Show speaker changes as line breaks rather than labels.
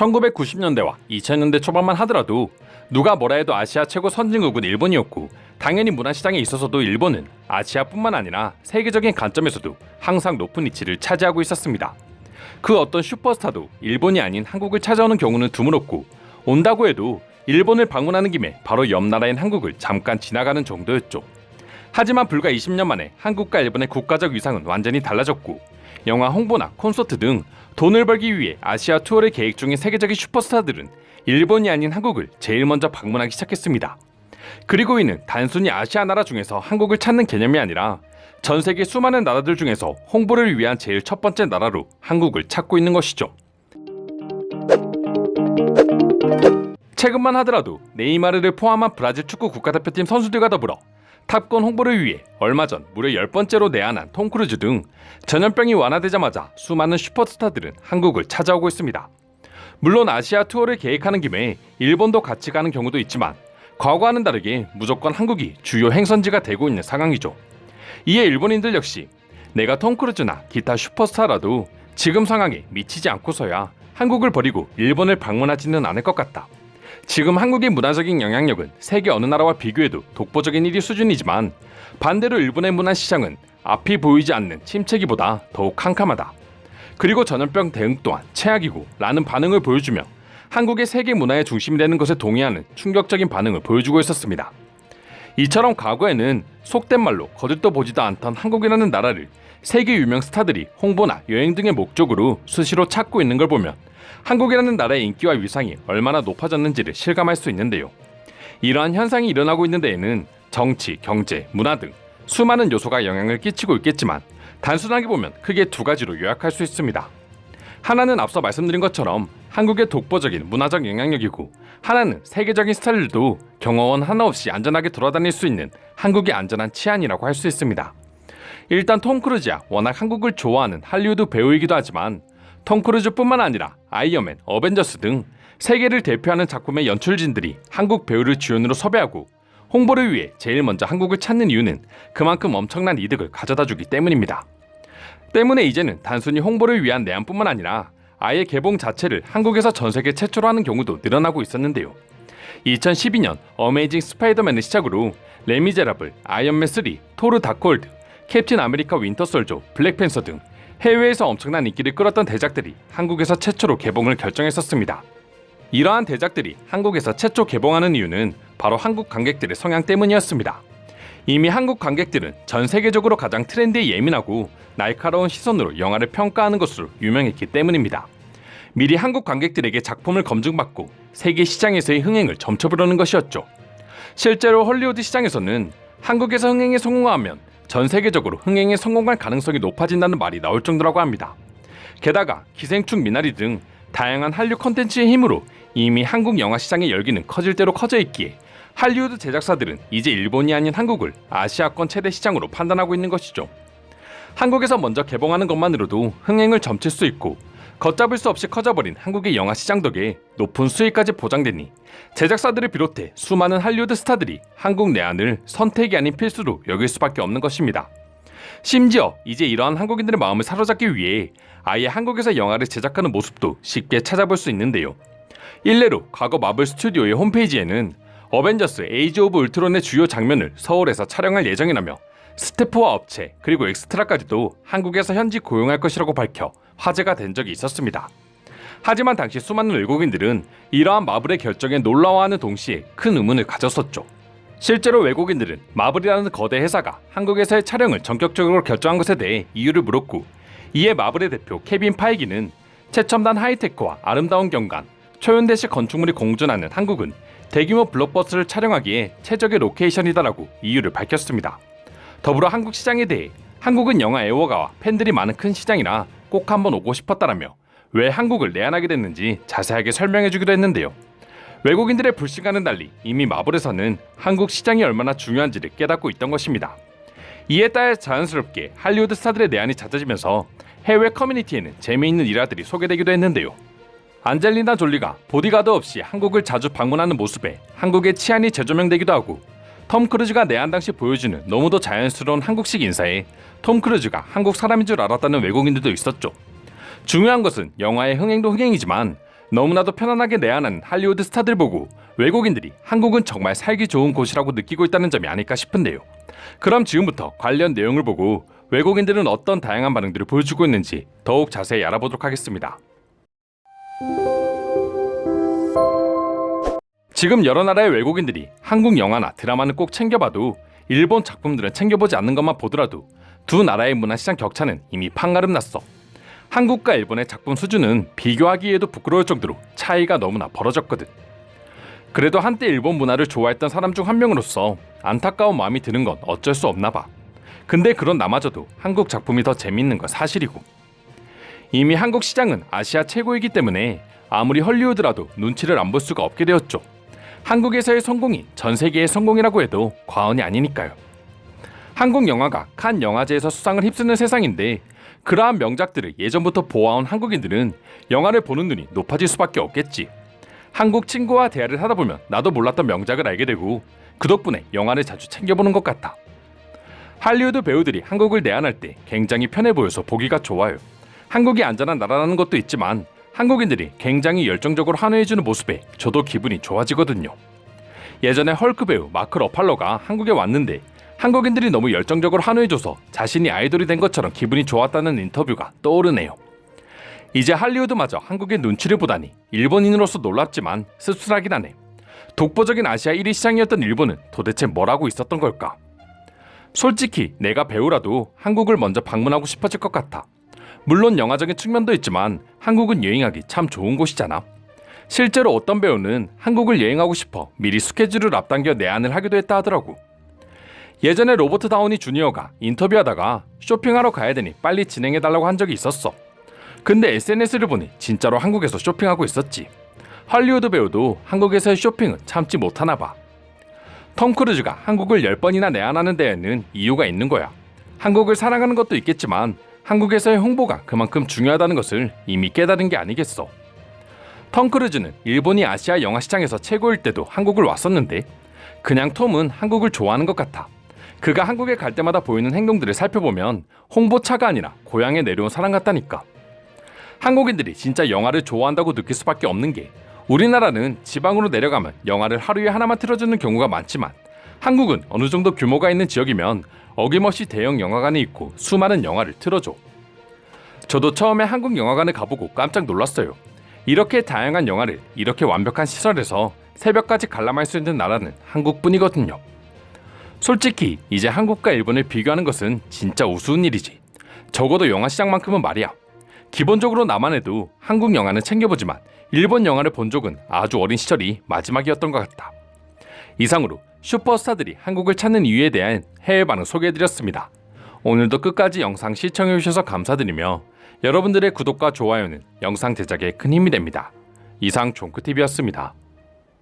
1990년대와 2000년대 초반만 하더라도 누가 뭐라 해도 아시아 최고 선진국은 일본이었고, 당연히 문화시장에 있어서도 일본은 아시아뿐만 아니라 세계적인 관점에서도 항상 높은 위치를 차지하고 있었습니다. 그 어떤 슈퍼스타도 일본이 아닌 한국을 찾아오는 경우는 드물었고, 온다고 해도 일본을 방문하는 김에 바로 옆 나라인 한국을 잠깐 지나가는 정도였죠. 하지만 불과 20년 만에 한국과 일본의 국가적 위상은 완전히 달라졌고, 영화 홍보나 콘서트 등 돈을 벌기 위해 아시아 투어를 계획 중인 세계적인 슈퍼스타들은 일본이 아닌 한국을 제일 먼저 방문하기 시작했습니다. 그리고 이는 단순히 아시아 나라 중에서 한국을 찾는 개념이 아니라 전 세계 수많은 나라들 중에서 홍보를 위한 제일 첫 번째 나라로 한국을 찾고 있는 것이죠. 최근만 하더라도 네이마르를 포함한 브라질 축구 국가대표팀 선수들과 더불어 탑건 홍보를 위해 얼마 전 무려 10번째로 내한한 톰 크루즈 등 전염병이 완화되자마자 수많은 슈퍼스타들은 한국을 찾아오고 있습니다. 물론 아시아 투어를 계획하는 김에 일본도 같이 가는 경우도 있지만 과거와는 다르게 무조건 한국이 주요 행선지가 되고 있는 상황이죠. 이에 일본인들 역시 내가 톰 크루즈나 기타 슈퍼스타라도 지금 상황에 미치지 않고서야 한국을 버리고 일본을 방문하지는 않을 것 같다. 지금 한국의 문화적인 영향력은 세계 어느 나라와 비교해도 독보적인 1위 수준이지만 반대로 일본의 문화 시장은 앞이 보이지 않는 침체기보다 더욱 캄캄하다. 그리고 전염병 대응 또한 최악이고 라는 반응을 보여주며 한국의 세계 문화의 중심이 되는 것에 동의하는 충격적인 반응을 보여주고 있었습니다. 이처럼 과거에는 속된 말로 거들떠 보지도 않던 한국이라는 나라를 세계 유명 스타들이 홍보나 여행 등의 목적으로 수시로 찾고 있는 걸 보면 한국이라는 나라의 인기와 위상이 얼마나 높아졌는지를 실감할 수 있는데요. 이러한 현상이 일어나고 있는 데에는 정치, 경제, 문화 등 수많은 요소가 영향을 끼치고 있겠지만 단순하게 보면 크게 두 가지로 요약할 수 있습니다. 하나는 앞서 말씀드린 것처럼 한국의 독보적인 문화적 영향력이고, 하나는 세계적인 스타일들도 경호원 하나 없이 안전하게 돌아다닐 수 있는 한국의 안전한 치안이라고 할 수 있습니다. 일단 톰 크루즈야 워낙 한국을 좋아하는 할리우드 배우이기도 하지만 톰 크루즈뿐만 아니라 아이언맨, 어벤져스 등 세계를 대표하는 작품의 연출진들이 한국 배우를 주연으로 섭외하고 홍보를 위해 제일 먼저 한국을 찾는 이유는 그만큼 엄청난 이득을 가져다주기 때문입니다. 때문에 이제는 단순히 홍보를 위한 내한뿐만 아니라 아예 개봉 자체를 한국에서 전 세계 최초로 하는 경우도 늘어나고 있었는데요. 2012년 어메이징 스파이더맨을 시작으로 레미제라블, 아이언맨 3, 토르 다크홀드, 캡틴 아메리카 윈터 솔저, 블랙팬서 등 해외에서 엄청난 인기를 끌었던 대작들이 한국에서 최초로 개봉을 결정했었습니다. 이러한 대작들이 한국에서 최초 개봉하는 이유는 바로 한국 관객들의 성향 때문이었습니다. 이미 한국 관객들은 전 세계적으로 가장 트렌드에 예민하고 날카로운 시선으로 영화를 평가하는 것으로 유명했기 때문입니다. 미리 한국 관객들에게 작품을 검증받고 세계 시장에서의 흥행을 점쳐보려는 것이었죠. 실제로 헐리우드 시장에서는 한국에서 흥행에 성공하면 전 세계적으로 흥행에 성공할 가능성이 높아진다는 말이 나올 정도라고 합니다. 게다가 기생충, 미나리 등 다양한 한류 콘텐츠의 힘으로 이미 한국 영화 시장의 열기는 커질 대로 커져 있기에 할리우드 제작사들은 이제 일본이 아닌 한국을 아시아권 최대 시장으로 판단하고 있는 것이죠. 한국에서 먼저 개봉하는 것만으로도 흥행을 점칠 수 있고 걷잡을 수 없이 커져버린 한국의 영화 시장 덕에 높은 수익까지 보장되니 제작사들을 비롯해 수많은 할리우드 스타들이 한국 내한을 선택이 아닌 필수로 여길 수밖에 없는 것입니다. 심지어 이제 이러한 한국인들의 마음을 사로잡기 위해 아예 한국에서 영화를 제작하는 모습도 쉽게 찾아볼 수 있는데요. 일례로 과거 마블 스튜디오의 홈페이지에는 어벤져스 에이지 오브 울트론의 주요 장면을 서울에서 촬영할 예정이라며 스태프와 업체 그리고 엑스트라까지도 한국에서 현지 고용할 것이라고 밝혀 화제가 된 적이 있었습니다. 하지만 당시 수많은 외국인들은 이러한 마블의 결정에 놀라워하는 동시에 큰 의문을 가졌었죠. 실제로 외국인들은 마블이라는 거대 회사가 한국에서의 촬영을 전격적으로 결정한 것에 대해 이유를 물었고, 이에 마블의 대표 케빈 파이기는 최첨단 하이테크와 아름다운 경관, 초연대식 건축물이 공존하는 한국은 대규모 블록버스를 촬영하기에 최적의 로케이션이다라고 이유를 밝혔습니다. 더불어 한국 시장에 대해 한국은 영화 애호가와 팬들이 많은 큰 시장이라 꼭 한번 오고 싶었다라며 왜 한국을 내한하게 됐는지 자세하게 설명해주기도 했는데요. 외국인들의 불신과는 달리 이미 마블에서는 한국 시장이 얼마나 중요한지를 깨닫고 있던 것입니다. 이에 따라 자연스럽게 할리우드 스타들의 내한이 잦아지면서 해외 커뮤니티에는 재미있는 일화들이 소개되기도 했는데요. 안젤리나 졸리가 보디가드 없이 한국을 자주 방문하는 모습에 한국의 치안이 재조명되기도 하고, 톰 크루즈가 내한 당시 보여주는 너무도 자연스러운 한국식 인사에 톰 크루즈가 한국 사람인 줄 알았다는 외국인들도 있었죠. 중요한 것은 영화의 흥행도 흥행이지만 너무나도 편안하게 내한하는 할리우드 스타들 보고 외국인들이 한국은 정말 살기 좋은 곳이라고 느끼고 있다는 점이 아닐까 싶은데요. 그럼 지금부터 관련 내용을 보고 외국인들은 어떤 다양한 반응들을 보여주고 있는지 더욱 자세히 알아보도록 하겠습니다. 지금 여러 나라의 외국인들이 한국 영화나 드라마는 꼭 챙겨봐도 일본 작품들은 챙겨보지 않는 것만 보더라도 두 나라의 문화시장 격차는 이미 판가름 났어. 한국과 일본의 작품 수준은 비교하기에도 부끄러울 정도로 차이가 너무나 벌어졌거든. 그래도 한때 일본 문화를 좋아했던 사람 중 한 명으로서 안타까운 마음이 드는 건 어쩔 수 없나 봐. 근데 그런 나마저도 한국 작품이 더 재밌는 건 사실이고, 이미 한국 시장은 아시아 최고이기 때문에 아무리 헐리우드라도 눈치를 안 볼 수가 없게 되었죠. 한국에서의 성공이 전 세계의 성공이라고 해도 과언이 아니니까요. 한국 영화가 칸 영화제에서 수상을 휩쓰는 세상인데, 그러한 명작들을 예전부터 보아온 한국인들은 영화를 보는 눈이 높아질 수밖에 없겠지. 한국 친구와 대화를 하다 보면 나도 몰랐던 명작을 알게 되고, 그 덕분에 영화를 자주 챙겨보는 것 같아. 할리우드 배우들이 한국을 내한할 때 굉장히 편해 보여서 보기가 좋아요. 한국이 안전한 나라라는 것도 있지만 한국인들이 굉장히 열정적으로 환호해주는 모습에 저도 기분이 좋아지거든요. 예전에 헐크 배우 마크 러팔러가 한국에 왔는데 한국인들이 너무 열정적으로 환호해줘서 자신이 아이돌이 된 것처럼 기분이 좋았다는 인터뷰가 떠오르네요. 이제 할리우드마저 한국의 눈치를 보다니 일본인으로서 놀랍지만 씁쓸하긴 하네. 독보적인 아시아 1위 시장이었던 일본은 도대체 뭘 하고 있었던 걸까? 솔직히 내가 배우라도 한국을 먼저 방문하고 싶어질 것 같아. 물론 영화적인 측면도 있지만 한국은 여행하기 참 좋은 곳이잖아. 실제로 어떤 배우는 한국을 여행하고 싶어 미리 스케줄을 앞당겨 내한을 하기도 했다 하더라고. 예전에 로버트 다우니 주니어가 인터뷰하다가 쇼핑하러 가야 되니 빨리 진행해달라고 한 적이 있었어. 근데 SNS를 보니 진짜로 한국에서 쇼핑하고 있었지. 할리우드 배우도 한국에서의 쇼핑은 참지 못하나 봐. 톰 크루즈가 한국을 10번이나 내한하는 데에는 이유가 있는 거야. 한국을 사랑하는 것도 있겠지만 한국에서의 홍보가 그만큼 중요하다는 것을 이미 깨달은 게 아니겠어. 톰 크루즈는 일본이 아시아 영화 시장에서 최고일 때도 한국을 왔었는데 그냥 톰은 한국을 좋아하는 것 같아. 그가 한국에 갈 때마다 보이는 행동들을 살펴보면 홍보차가 아니라 고향에 내려온 사람 같다니까. 한국인들이 진짜 영화를 좋아한다고 느낄 수밖에 없는 게, 우리나라는 지방으로 내려가면 영화를 하루에 하나만 틀어주는 경우가 많지만 한국은 어느 정도 규모가 있는 지역이면 어김없이 대형 영화관이 있고 수많은 영화를 틀어줘. 저도 처음에 한국 영화관을 가보고 깜짝 놀랐어요. 이렇게 다양한 영화를 이렇게 완벽한 시설에서 새벽까지 관람할 수 있는 나라는 한국뿐이거든요. 솔직히 이제 한국과 일본을 비교하는 것은 진짜 우스운 일이지. 적어도 영화 시장만큼은 말이야. 기본적으로 나만 해도 한국 영화는 챙겨보지만 일본 영화를 본 적은 아주 어린 시절이 마지막이었던 것 같다. 이상으로 슈퍼스타들이 한국을 찾는 이유에 대한 해외 반응 소개해드렸습니다. 오늘도 끝까지 영상 시청해주셔서 감사드리며 여러분들의 구독과 좋아요는 영상 제작에 큰 힘이 됩니다. 이상 종크TV였습니다.